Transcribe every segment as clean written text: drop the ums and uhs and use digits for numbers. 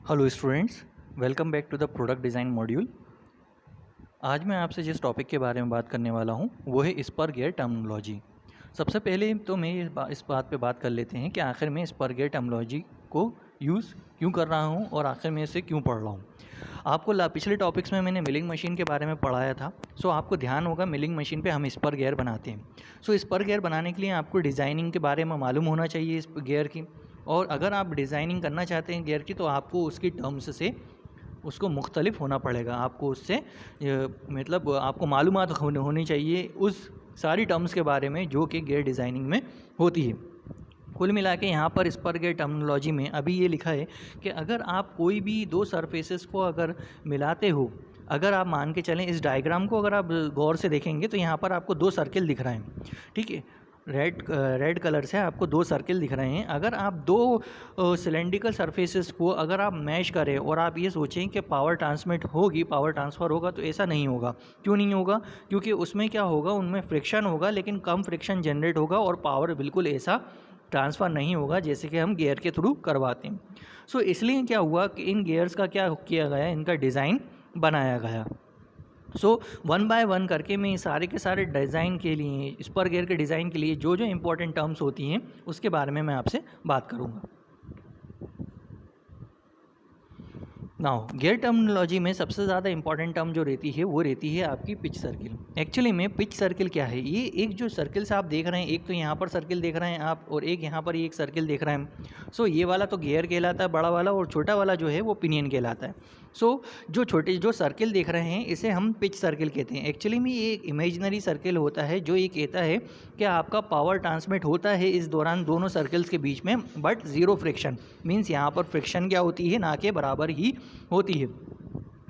Hello students, welcome back to the product design module. आज मैं आपसे जिस टॉपिक के बारे में बात करने वाला हूं वो है स्पर गियर टर्मिनोलॉजी। सबसे पहले तो मैं इस बात पे बात कर लेते हैं कि आखिर में स्पर गियर टर्मिनोलॉजी को यूज़ क्यों कर रहा हूं और आखिर में इसे क्यों पढ़ रहा हूं। आपको पिछले टॉपिक्स में मैंने मिलिंग मशीन के बारे में पढ़ाया था। सो आपको ध्यान होगा मिलिंग मशीन पे हम स्पर गियर बनाते हैं। सो स्पर गियर बनाने के लिए आपको डिज़ाइनिंग के बारे में मालूम होना चाहिए इस गियर की। और अगर आप डिज़ाइनिंग करना चाहते हैं गियर की तो आपको उसकी टर्म्स से उसको मुख्तलिफ होना पड़ेगा। आपको उससे मतलब आपको मालूमात होनी चाहिए उस सारी टर्म्स के बारे में जो कि गियर डिज़ाइनिंग में होती है। कुल मिला के यहाँ पर स्पर गियर टर्मिनोलॉजी में अभी ये लिखा है कि अगर आप कोई भी दो सरफेसेस को अगर मिलाते हो, अगर आप मान के चलें इस डायग्राम को अगर आप गौर से देखेंगे तो यहाँ पर आपको दो सर्किल दिख रहे हैं, ठीक है। रेड कलर से आपको दो सर्किल दिख रहे हैं। अगर आप दो सिलेंड्रिकल सरफेसेस को अगर आप मैश करें और आप ये सोचें कि पावर ट्रांसमिट होगी, पावर ट्रांसफ़र होगा, तो ऐसा नहीं होगा। क्यों नहीं होगा? क्योंकि उसमें क्या होगा, उनमें फ्रिक्शन होगा लेकिन कम फ्रिक्शन जनरेट होगा और पावर बिल्कुल ऐसा ट्रांसफ़र नहीं होगा जैसे कि हम गियर के थ्रू करवाते हैं। सो इसलिए क्या हुआ कि इन गियर्स का क्या किया गया, इनका डिज़ाइन बनाया गया। सो वन बाय वन करके मैं सारे के सारे डिज़ाइन के लिए, स्पर गियर के डिज़ाइन के लिए जो जो इंपॉर्टेंट टर्म्स होती हैं उसके बारे में मैं आपसे बात करूँगा। नाउ गियर टर्मिनोलॉजी में सबसे ज़्यादा इंपॉर्टेंट टर्म जो रहती है वो रहती है आपकी पिच सर्किल। एक्चुअली में पिच सर्किल क्या है, ये एक जो सर्किल्स आप देख रहे हैं, एक तो यहाँ पर सर्किल देख रहे हैं आप और एक यहाँ पर ये एक सर्किल देख रहे हैं। सो ये वाला तो गियर कहलाता है बड़ा वाला, और छोटा वाला जो है वो पिनियन कहलाता है। सो जो सर्किल देख रहे हैं इसे हम पिच सर्किल कहते हैं। एक्चुअली में ये एक इमेजिनरी सर्किल होता है जो ये कहता है कि आपका पावर ट्रांसमिट होता है इस दौरान दोनों सर्किल्स के बीच में, बट ज़ीरो फ्रिक्शन। मीन्स यहाँ पर फ्रिक्शन क्या होती है, ना के बराबर ही होती है।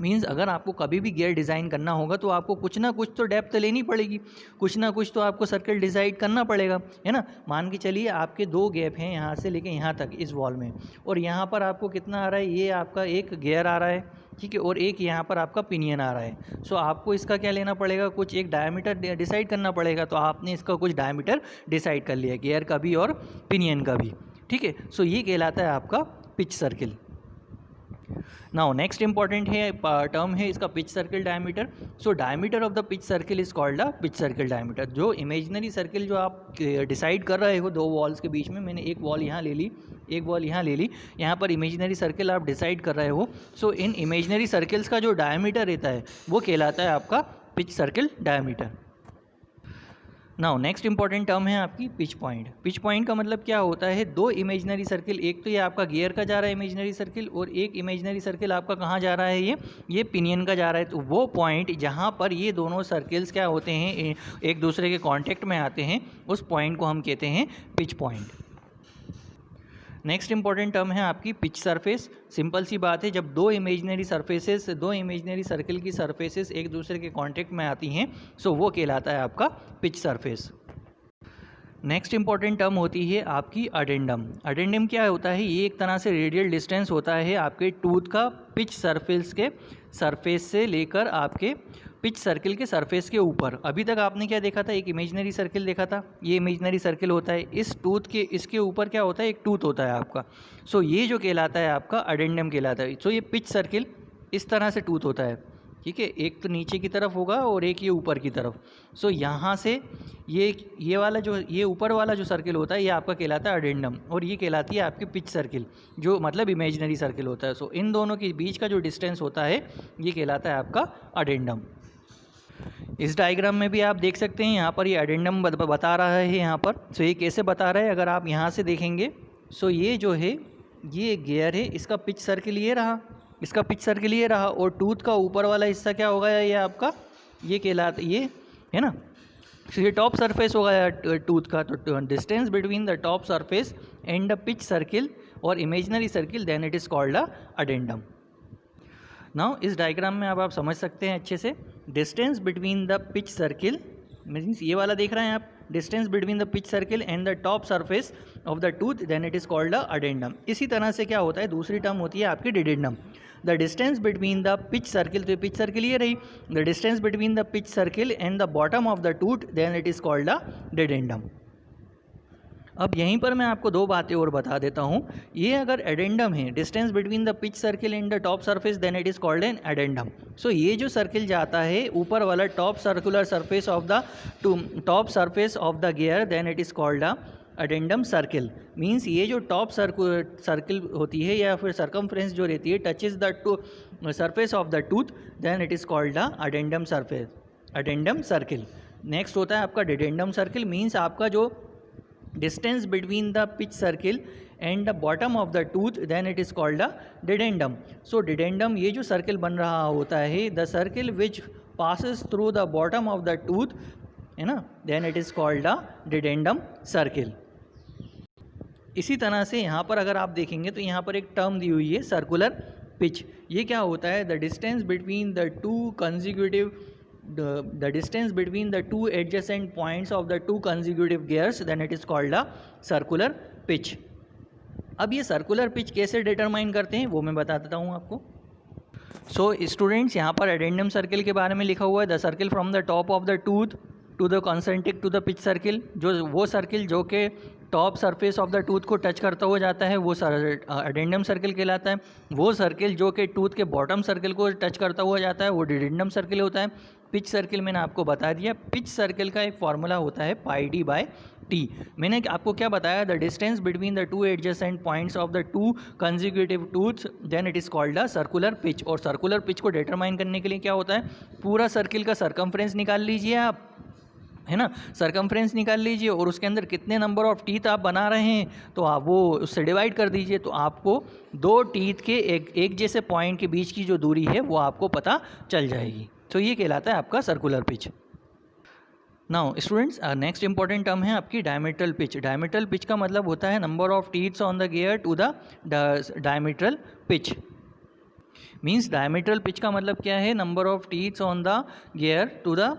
मीन्स अगर आपको कभी भी गियर डिज़ाइन करना होगा तो आपको कुछ ना कुछ तो डेप्थ लेनी पड़ेगी, कुछ ना कुछ तो आपको सर्किल डिसाइड करना पड़ेगा, है ना। मान के चलिए आपके दो गैप हैं यहाँ से लेके यहाँ तक इस वॉल में, और यहाँ पर आपको कितना आ रहा है, ये आपका एक गियर आ रहा है, ठीक है, और एक यहाँ पर आपका पिनियन आ रहा है। सो आपको इसका क्या लेना पड़ेगा, कुछ एक डायमीटर डिसाइड करना पड़ेगा। तो आपने इसका कुछ डायमीटर डिसाइड कर लिया, गियर का भी और पिनियन का भी, ठीक है। सो ये कहलाता है आपका pitch circle. Now next important है टर्म है इसका pitch circle diameter. So diameter of the pitch circle is called a pitch circle diameter. जो इमेजिनरी सर्किल जो आप डिसाइड कर रहे हो दो वॉल्स के बीच में, मैंने एक वॉल यहाँ ले ली, एक वॉल यहाँ ले ली, यहाँ पर इमेजिनरी सर्किल आप डिसाइड कर रहे हो। सो इन इमेजिनरी सर्किल्स का जो डायमीटर रहता है वो कहलाता है आपका pitch circle diameter. Now next important term है आपकी पिच पॉइंट। पिच पॉइंट का मतलब क्या होता है, दो इमेजिनरी सर्किल, एक तो ये आपका गियर का जा रहा है इमेजिनरी सर्किल, और एक इमेजिनरी सर्किल आपका कहाँ जा रहा है, ये पिनियन का जा रहा है। तो वो पॉइंट जहाँ पर ये दोनों सर्किल्स क्या होते हैं, एक दूसरे के कांटेक्ट में आते हैं, उस पॉइंट को हम कहते हैं pitch point. Next important term है आपकी पिच सरफेस। सिंपल सी बात है, जब दो इमेजिनरी सर्किल की सरफेसेस एक दूसरे के कांटेक्ट में आती हैं, सो वो कहलाता है आपका pitch surface. Next important term होती है आपकी अडेंडम। अडेंडम क्या होता है, ये एक तरह से रेडियल डिस्टेंस होता है आपके टूथ का पिच सरफेस के सरफेस से लेकर आपके पिच सर्किल के सरफेस के ऊपर। अभी तक आपने क्या देखा था, एक इमेजिनरी सर्किल देखा था, ये इमेजिनरी सर्किल होता है, इस टूथ के इसके ऊपर क्या होता है, एक टूथ होता है आपका। सो ये जो कहलाता है आपका अडेंडम कहलाता है। सो ये पिच सर्किल इस तरह से टूथ होता है, ठीक है, एक तो नीचे की तरफ होगा और एक ये ऊपर की तरफ। सो यहाँ से ये वाला जो ये ऊपर वाला जो सर्किल होता है ये आपका कहलाता है अडेंडम, और ये कहलाती है आपकी पिच सर्किल, जो मतलब इमेजिनरी सर्किल होता है। सो इन दोनों के बीच का जो डिस्टेंस होता है ये कहलाता है आपका अडेंडम। इस डायग्राम में भी आप देख सकते हैं, यहाँ पर ये अडेंडम बता रहा है यहाँ पर। सो ये कैसे बता रहा है, अगर आप यहाँ से देखेंगे, सो ये जो है ये गियर है, इसका पिच सर्किल ये रहा, इसका पिच सर्किल ये रहा, और टूथ का ऊपर वाला हिस्सा क्या होगा, ये आपका ये कहलाता, ये है ना। सो ये टॉप सरफेस होगा टूथ का। तो distance between the top surface and the pitch circle और imaginary circle, then it is called a addendum. Now इस डायग्राम में अब आप समझ सकते हैं अच्छे से, distance between the pitch circle means ये वाला देख रहे हैं आप, distance between the pitch circle and the top surface of the tooth, then it is called a addendum. इसी तरह से क्या होता है, दूसरी टर्म होती है आपकी dedendum. The distance between the pitch circle, तो पिच सर्किल ये रही, the distance between the pitch circle and the bottom of the tooth, then it is called a dedendum. अब यहीं पर मैं आपको दो बातें और बता देता हूँ। ये अगर एडेंडम है, distance between the pitch circle and the top surface, then it is called an addendum. So ये जो सर्किल जाता है ऊपर वाला top circular surface of the top surface of the gear, then it is called a addendum circle. Means ये जो top circle होती है या फिर सर्कमफ्रेंस जो रहती है touches the surface of the tooth, then it is called the addendum surface, addendum circle. Next होता है आपका डिडेंडम सर्किल। मीन्स आपका जो distance between the pitch circle and the bottom of the tooth, then it is called the dedendum. So dedendum ये जो circle बन रहा होता है, the circle which passes through the bottom of the tooth, है ना, then it is called the dedendum circle. इसी तरह से यहाँ पर अगर आप देखेंगे तो यहाँ पर एक टर्म दी हुई है सर्कुलर पिच। ये क्या होता है? The distance between the two consecutive the distance between the two adjacent points of the two consecutive gears, then it is called a circular pitch. अब ये सर्कुलर पिच कैसे डिटरमाइन करते हैं वो मैं बता देता हूँ आपको। सो स्टूडेंट्स, यहाँ पर एडेंडम सर्किल के बारे में लिखा हुआ है, the circle from the top of the tooth to the concentric to the pitch circle. जो वो सर्किल जो कि top surface of the tooth को टच करता हुआ जाता है वो एडेंडम सर्किल कहलाता है। वो सर्किल जो कि टूथ के बॉटम सर्किल को टच करता हुआ जाता है वो डिडेंडम सर्किल होता है। पिच सर्किल मैंने आपको बता दिया। पिच सर्किल का एक फार्मूला होता है पाई डी बाय टी। मैंने आपको क्या बताया? The distance between the two adjacent points of the two consecutive tooths, then it is called the circular pitch. और सर्कुलर पिच को डिटरमाइन करने के लिए क्या होता है? पूरा सर्किल का सर्कमफ्रेंस निकाल लीजिए आप, है ना, सर्कमफ्रेंस निकाल लीजिए और उसके अंदर कितने नंबर ऑफ टीथ आप बना रहे हैं तो आप वो उससे डिवाइड कर दीजिए, तो आपको दो टीथ के एक जैसे पॉइंट के बीच की जो दूरी है वो आपको पता चल जाएगी। तो ये कहलाता है आपका circular pitch. Now students, next important term है आपकी डायमीट्रल पिच। डायमीट्रल पिच का मतलब होता है number of teeths on the gear to the diametral pitch. Means diametral pitch का मतलब क्या है? Number of teeths on the gear to the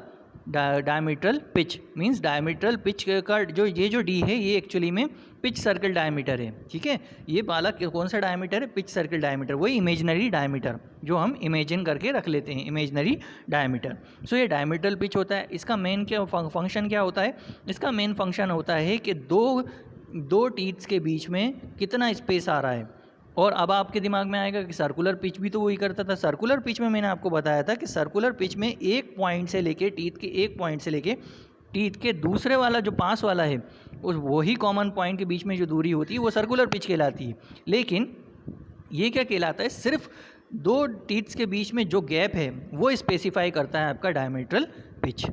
diametral pitch. Means diametral pitch का जो डी है ये एक्चुअली में पिच सर्कल डायमीटर है। ठीक है, ये वाला कौन सा डायमीटर है? पिच सर्कल डायमीटर, वही इमेजनरी डायमीटर जो हम इमेजिन करके रख लेते हैं, इमेजनरी डायमीटर। सो ये डायमीट्रल पिच होता है। इसका मेन क्या फंक्शन क्या होता है? इसका मेन फंक्शन होता है कि दो टीथ्स के बीच में कितना स्पेस आ रहा है। और अब आपके दिमाग में आएगा कि सर्कुलर पिच भी तो वही करता था। सर्कुलर पिच में मैंने आपको बताया था कि सर्कुलर पिच में एक पॉइंट से लेके टीथ के एक पॉइंट से लेके टीथ के दूसरे वाला जो पास वाला है उस वही कॉमन पॉइंट के बीच में जो दूरी होती है वो सर्कुलर पिच कहलाती है। लेकिन ये क्या कहलाता है? सिर्फ दो टीथ्स के बीच में जो गैप है वो स्पेसिफाई करता है आपका डायमीट्रल पिच।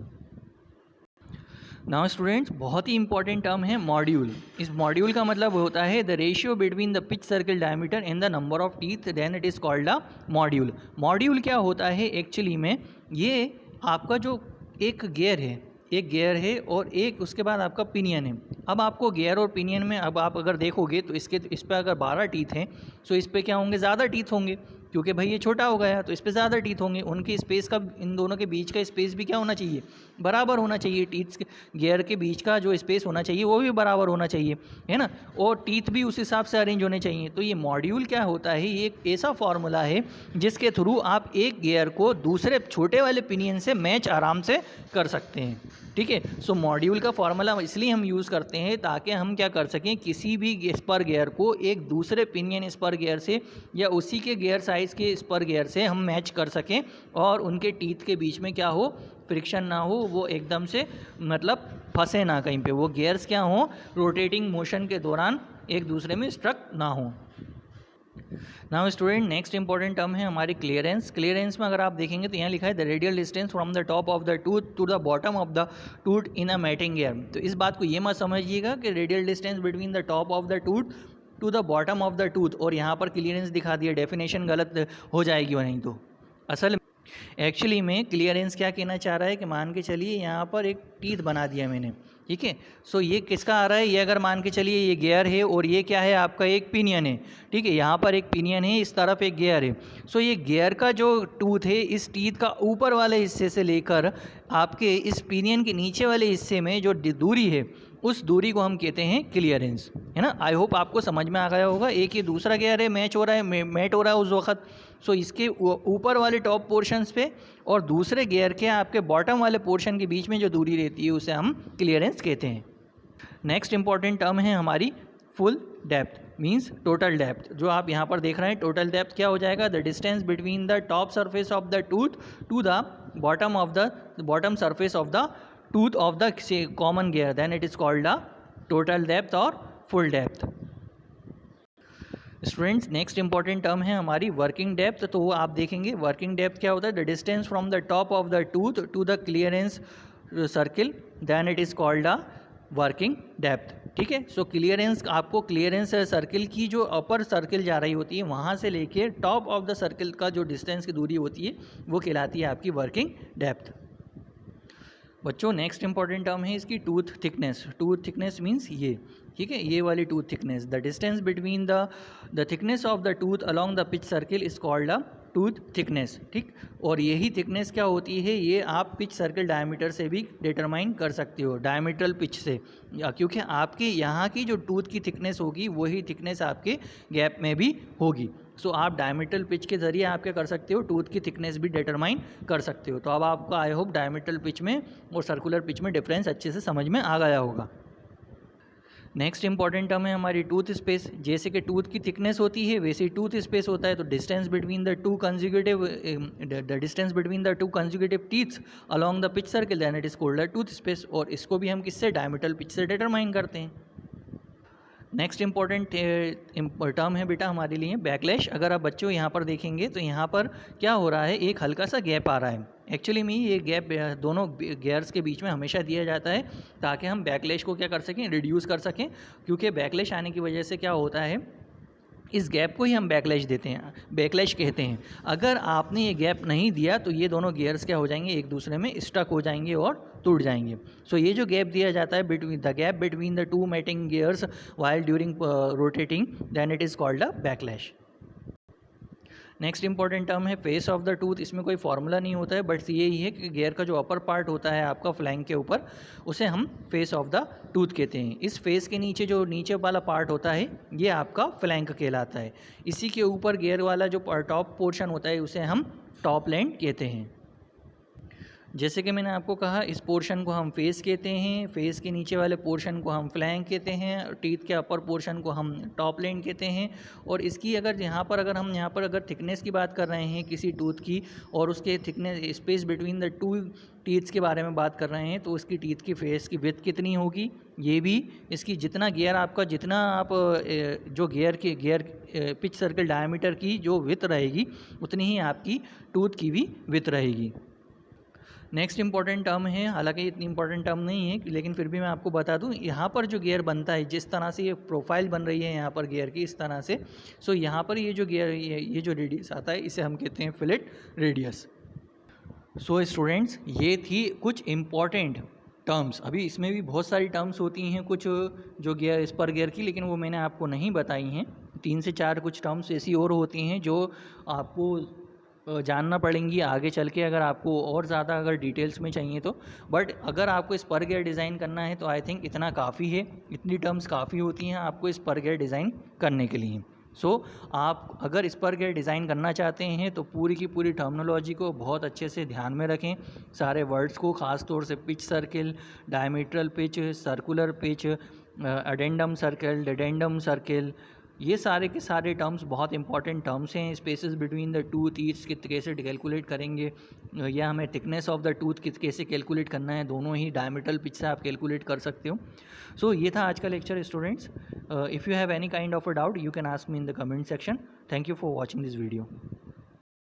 नाउ स्टूडेंट्स, बहुत ही इंपॉर्टेंट टर्म है मॉड्यूल। इस मॉड्यूल का मतलब होता है the ratio between the pitch circle diameter and the number of teeth, then it is called a module. Module क्या होता है एक्चुअली में? ये आपका जो एक गियर है और एक उसके बाद आपका पिनियन है। अब आपको गियर और पिनियन में अब आप अगर देखोगे तो इस पर अगर 12 टीथ हैं तो इस पर क्या होंगे? ज़्यादा टीथ होंगे, क्योंकि भाई ये छोटा हो गया तो इस पर ज़्यादा टीथ होंगे। उनकी स्पेस का, इन दोनों के बीच का स्पेस भी क्या होना चाहिए? बराबर होना चाहिए। टीथ गियर के बीच का जो स्पेस होना चाहिए वो भी बराबर होना चाहिए, है ना, और टीथ भी उस हिसाब से अरेंज होने चाहिए। तो ये मॉड्यूल क्या होता है? ये एक ऐसा फॉर्मूला है जिसके थ्रू आप एक गियर को दूसरे छोटे वाले पिनियन से मैच आराम से कर सकते हैं। ठीक है, सो मॉड्यूल का फॉर्मूला इसलिए हम यूज़ करते हैं ताकि हम क्या कर सकें, किसी भी स्पर गियर को एक दूसरे पिनियन स्पर गियर से या उसी के गियर साइज़ के स्पर गियर से हम मैच कर सकें और उनके टीथ के बीच में क्या हो? फ्रिक्शन ना हो, वो एकदम से मतलब फंसे ना कहीं पे, वो गियर्स क्या हो? रोटेटिंग मोशन के दौरान एक दूसरे में स्ट्रक ना हो। Now student, next important term है हमारी क्लियरेंस। क्लियरेंस में अगर आप देखेंगे तो यहाँ लिखा है the radial distance from the top of the tooth to the bottom of the tooth in a mating gear. तो इस बात को ये मत समझिएगा कि radial distance between the top of the tooth to the bottom of the tooth और यहाँ पर क्लियरेंस दिखा दिया, डेफिनेशन गलत हो जाएगी। नहीं तो असल एक्चुअली में क्लियरेंस क्या कहना चाह रहा है कि मान के चलिए यहाँ पर एक टीथ बना दिया मैंने, ठीक है, सो ये किसका आ रहा है? ये अगर मान के चलिए ये गियर है और ये क्या है? आपका एक पिनियन है। ठीक है, यहाँ पर एक पिनियन है, इस तरफ एक गियर है। सो ये गियर का जो टूथ है इस टीथ का ऊपर वाले हिस्से से लेकर आपके इस पिनियन के नीचे वाले हिस्से में जो दूरी है उस दूरी को हम कहते हैं क्लियरेंस, है ना। आई होप आपको समझ में आ गया होगा। एक ये दूसरा गियर है, मैच हो रहा है, मैट हो रहा है उस वक्त, सो इसके ऊपर वाले टॉप पोर्शंस पे और दूसरे गियर के आपके बॉटम वाले पोर्शन के बीच में जो दूरी रहती है उसे हम क्लियरेंस कहते हैं। नेक्स्ट इंपॉर्टेंट टर्म है हमारी full depth, means total depth. जो आप यहाँ पर देख रहे हैं टोटल डेप्थ क्या हो जाएगा, the distance between the top surface of the tooth to the bottom surface of the tooth of the common gear, then it is called the total depth और full depth. Students next important term है हमारी working depth. तो आप देखेंगे working depth क्या होता है, the distance from the top of the tooth to the clearance circle, then it is called the working depth. ठीक है, सो क्लियरेंस, आपको क्लियरेंस सर्किल की जो अपर सर्किल जा रही होती है वहाँ से लेके टॉप ऑफ द सर्किल का जो डिस्टेंस की दूरी होती है वो कहलाती है आपकी वर्किंग डेप्थ। बच्चों नेक्स्ट इंपॉर्टेंट टर्म है इसकी tooth thickness. Tooth thickness means ये, ठीक है, ये वाली tooth thickness, the distance between the thickness of the tooth along the pitch circle is called the tooth thickness. ठीक, और यही थिकनेस क्या होती है, ये आप पिच सर्किल डायमीटर से भी डिटरमाइन कर सकते हो, डायमीटरल पिच से, क्योंकि आपके यहाँ की जो टूथ की थिकनेस होगी वही थिकनेस आपके गैप में भी होगी। सो आप डायमीटरल पिच के ज़रिए आप क्या कर सकते हो, टूथ की थिकनेस भी डिटरमाइन कर सकते हो। तो अब आपको आई होप डायमीटरल पिच में और सर्कुलर पिच में डिफरेंस अच्छे से समझ में आ गया होगा। नेक्स्ट इंपॉर्टेंट टर्म है हमारी टूथ स्पेस। जैसे कि टूथ की थिकनेस होती है वैसे ही टूथ स्पेस होता है, तो distance between the two consecutive teeths along the pitch circle, then it is called the tooth space. और इसको भी हम किससे, डायमीटरल पिच से डिटरमाइन करते हैं। नेक्स्ट इंपॉर्टेंट टर्म है बेटा हमारे लिए बैकलैश। अगर आप बच्चों यहाँ पर देखेंगे तो यहाँ पर क्या हो रहा है, एक हल्का सा गैप आ रहा है। एक्चुअली में ये गैप दोनों गियर्स के बीच में हमेशा दिया जाता है ताकि हम बैकलैश को क्या कर सकें, रिड्यूस कर सकें। क्योंकि बैकलैश आने की वजह से क्या होता है, इस गैप को ही हम बैकलैश देते हैं, बैकलैश कहते हैं। अगर आपने ये गैप नहीं दिया तो ये दोनों गियर्स क्या हो जाएंगे, एक दूसरे में स्टक हो जाएंगे और टूट जाएंगे। सो ये जो गैप दिया जाता है between the gap between the two mating gears while during rotating, then it is called a backlash. Next important term है फेस ऑफ द टूथ। इसमें कोई फार्मूला नहीं होता है, बट यही है कि गियर का जो अपर पार्ट होता है आपका फ्लैंक के ऊपर, उसे हम फेस ऑफ द टूथ कहते हैं। इस फेस के नीचे जो नीचे वाला पार्ट होता है ये आपका फ्लैंक कहलाता है। इसी के ऊपर गियर वाला जो टॉप पोर्शन होता है उसे हम टॉप लैंड कहते हैं। जैसे कि मैंने आपको कहा, इस पोर्शन को हम फेस कहते हैं, फेस के नीचे वाले पोर्शन को हम फ्लैंक कहते हैं, टीथ के अपर पोर्शन को हम टॉप लैंड कहते हैं। और इसकी अगर हम अगर थिकनेस की बात कर रहे हैं किसी टूथ की और उसके thickness space between the two teeths के बारे में बात कर रहे हैं, तो उसकी टीथ की फेस की विड्थ कितनी होगी, ये भी इसकी जितना आप जो गियर पिच सर्कल डायमीटर की जो विड्थ रहेगी उतनी ही आपकी टूथ की भी विड्थ रहेगी। नेक्स्ट इंपॉर्टेंट टर्म है, हालांकि इतनी इंपॉर्टेंट टर्म नहीं है लेकिन फिर भी मैं आपको बता दूं, यहाँ पर जो गियर बनता है, जिस तरह से ये प्रोफाइल बन रही है यहाँ पर गियर की इस तरह से, सो यहाँ पर ये जो गियर ये जो रेडियस आता है इसे हम कहते हैं फिलेट रेडियस। सो स्टूडेंट्स ये थी कुछ इम्पॉर्टेंट टर्म्स। अभी इसमें भी बहुत सारी टर्म्स होती हैं कुछ जो गियर स्पर गियर की, लेकिन वो मैंने आपको नहीं बताई हैं। 3 से 4 कुछ टर्म्स ऐसी और होती हैं जो आपको जानना पड़ेंगी आगे चल के, अगर आपको और ज़्यादा अगर डिटेल्स में चाहिए तो। बट अगर आपको स्पर गियर डिज़ाइन करना है तो आई थिंक इतना काफ़ी है, इतनी टर्म्स काफ़ी होती हैं आपको स्पर गियर डिज़ाइन करने के लिए। सो आप अगर स्पर गियर डिज़ाइन करना चाहते हैं तो पूरी की पूरी टर्मिनोलॉजी को बहुत अच्छे से ध्यान में रखें, सारे वर्ड्स को, ख़ास तौर से pitch circle, diametral pitch, circular pitch, addendum circle, dedendum circle, ये सारे के सारे टर्म्स बहुत इंपॉर्टेंट टर्म्स हैं। Spaces between the two teeths कैसे कैलकुलेट करेंगे, या हमें थिकनेस ऑफ द टूथ कैसे कैलकुलेट करना है, दोनों ही डायमीटरल पिच से आप कैलकुलेट कर सकते हो। सो ये था आज का lecture students. If you have any kind of a doubt you can ask me in the comment section. Thank you for watching this video.